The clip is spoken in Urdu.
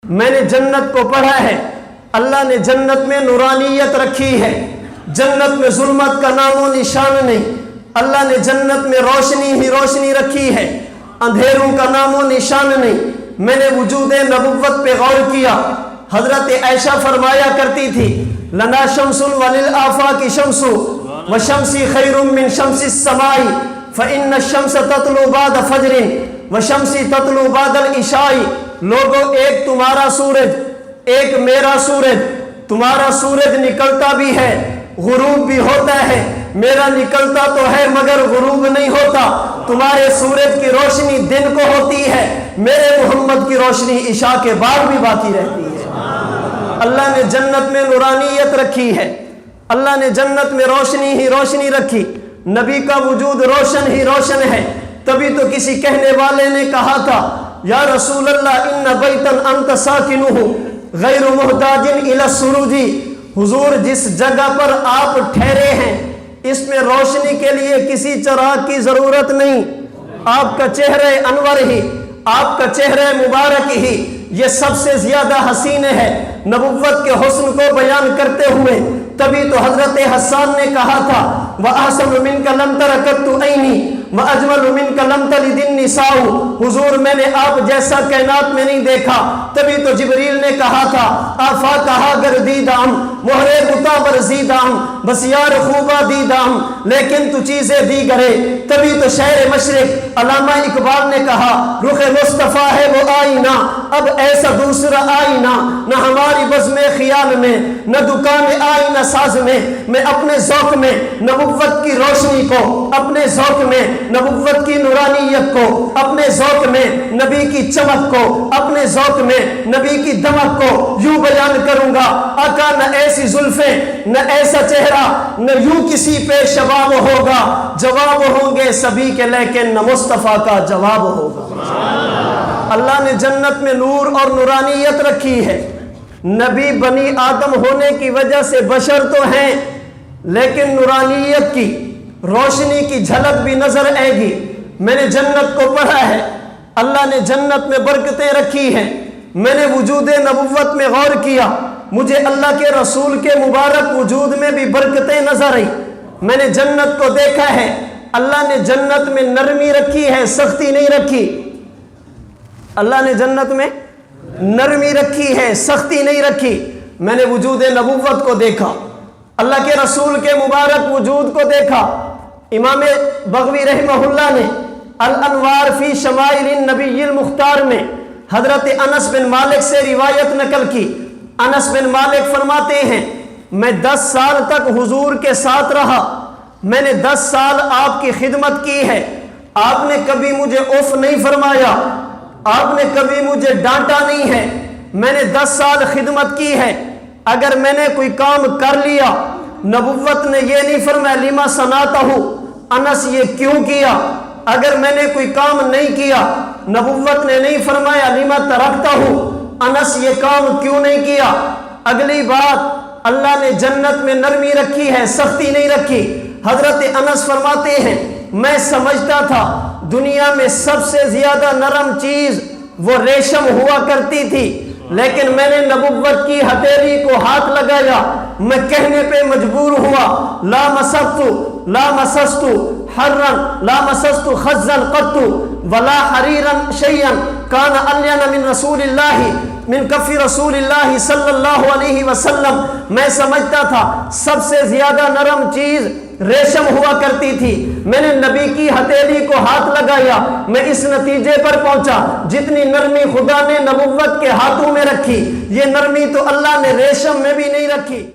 میں نے جنت کو پڑھا ہے، اللہ نے جنت میں نورانیت رکھی ہے، جنت میں ظلمت کا نام و نشان نہیں، اللہ نے جنت میں روشنی ہی روشنی رکھی ہے، اندھیروں کا نام و نشان نہیں۔ میں نے وجود نبوت پہ غور کیا، حضرت عائشہ فرمایا کرتی تھی لنا شمس وللآفاق شمس وشمسی خیر من شمس السماء فإن الشمس تطلع بعد فجر وشمسی تطلع بعد العشاء۔ لوگوں، ایک تمہارا سورج، ایک میرا سورج، تمہارا سورج نکلتا بھی ہے غروب بھی ہوتا ہے، میرا نکلتا تو ہے مگر غروب نہیں ہوتا۔ تمہارے سورج کی روشنی دن کو ہوتی ہے، میرے محمد کی روشنی عشاء کے بعد بھی باقی رہتی ہے۔ اللہ نے جنت میں نورانیت رکھی ہے، اللہ نے جنت میں روشنی ہی روشنی رکھی، نبی کا وجود روشن ہی روشن ہے۔ تبھی تو کسی کہنے والے نے کہا تھا یا رسول اللہ ان بیتن انت ساکنہ غیر محتاج الی السروج۔ حضور، جس جگہ پر آپ ٹھہرے ہیں اس میں روشنی کے لیے کسی چراغ کی ضرورت نہیں، آپ کا چہرہ انور ہی، آپ کا چہرہ مبارک ہی یہ سب سے زیادہ حسین ہے۔ نبوت کے حسن کو بیان کرتے ہوئے تبھی تو حضرت حسان نے کہا تھا وَأَحْسَنُ مِنْكَ لَمْ تَرَ قَطُّ عَيْنِي وَأَجْمَلُ مِنْكَ لَمْ تَلِدِ النِّسَاءُ۔ حضور، میں نے آپ جیسا کائنات میں نہیں دیکھا۔ تبھی تو جبریل نے کہا تھا آفاقہا گردیدام مہرے بتا برزیدام بس یار خوبہ دیدام لیکن تو چیزیں دیگرے۔ تبھی تو شہر مشرق علامہ اقبال نے کہا رخ مصطفیٰ ہے وہ آئینہ، اب ایسا دوسرا آئینہ نہ ہماری بزم خیال میں نہ دکان آئینہ ساز میں۔ میں اپنے ذوق میں نبوت کی روشنی کو، اپنے ذوق میں نبوت کی نورانیت کو، اپنے ذوق میں نبی کی چمک کو، اپنے ذوق میں نبی کی دمک کو یوں بیان کروں گا آقا نہ ایسی زلفیں نہ ایسا چہرہ نہ یوں کسی پہ شباب ہوگا، جواب ہوں گے سبھی کے لیکن نہ مصطفیٰ کا جواب ہوگا۔ اللہ نے جنت میں نور اور نورانیت رکھی ہے۔ نبی بنی آدم ہونے کی وجہ سے بشر تو ہیں لیکن نورانیت کی روشنی کی جھلک بھی نظر آئے گی۔ میں نے جنت کو پڑھا ہے، اللہ نے جنت میں برکتیں رکھی ہیں۔ میں نے وجود نبوت میں غور کیا، مجھے اللہ کے رسول کے مبارک وجود میں بھی برکتیں نظر آئی۔ میں نے جنت کو دیکھا ہے، اللہ نے جنت میں نرمی رکھی ہے، سختی نہیں رکھی۔ اللہ نے جنت میں نرمی رکھی ہے، سختی نہیں رکھی۔ میں نے وجود نبوت کو دیکھا، اللہ کے رسول کے مبارک وجود کو دیکھا۔ امام بغوی رحمہ اللہ نے الانوار فی شمائل النبی المختار میں حضرت انس بن مالک سے روایت نقل کی۔ انس بن مالک فرماتے ہیں میں 10 سال تک حضور کے ساتھ رہا، میں نے 10 سال آپ کی خدمت کی ہے، آپ نے کبھی مجھے اف نہیں فرمایا، آپ نے کبھی مجھے ڈانٹا نہیں ہے۔ میں نے 10 سال خدمت کی ہے، اگر میں نے کوئی کام کر لیا نبوت نے یہ نہیں فرمایا لما صنعتہ انس یہ کیوں کیا، اگر میں نے کوئی کام نہیں کیا نبوت نے نہیں فرمایا لما ترکتہ انس یہ کام کیوں نہیں کیا۔ اگلی بات، اللہ نے جنت میں نرمی رکھی ہے، سختی نہیں رکھی۔ حضرت انس فرماتے ہیں میں سمجھتا تھا دنیا میں سب سے زیادہ نرم چیز وہ ریشم ہوا کرتی تھی، لیکن میں نے نبوت کی ہتھیلی کو ہاتھ لگایا، میں کہنے پہ مجبور ہوا لا مسست حرا لا مسست خزا قط ولا حریرا شیئا کان الین من رسول اللہ من کف رسول اللہ صلی اللہ علیہ وسلم۔ میں سمجھتا تھا سب سے زیادہ نرم چیز ریشم ہوا کرتی تھی، میں نے نبی کی ہتھیلی کو ہاتھ لگایا، میں اس نتیجے پر پہنچا جتنی نرمی خدا نے نبوت کے ہاتھوں میں رکھی یہ نرمی تو اللہ نے ریشم میں بھی نہیں رکھی۔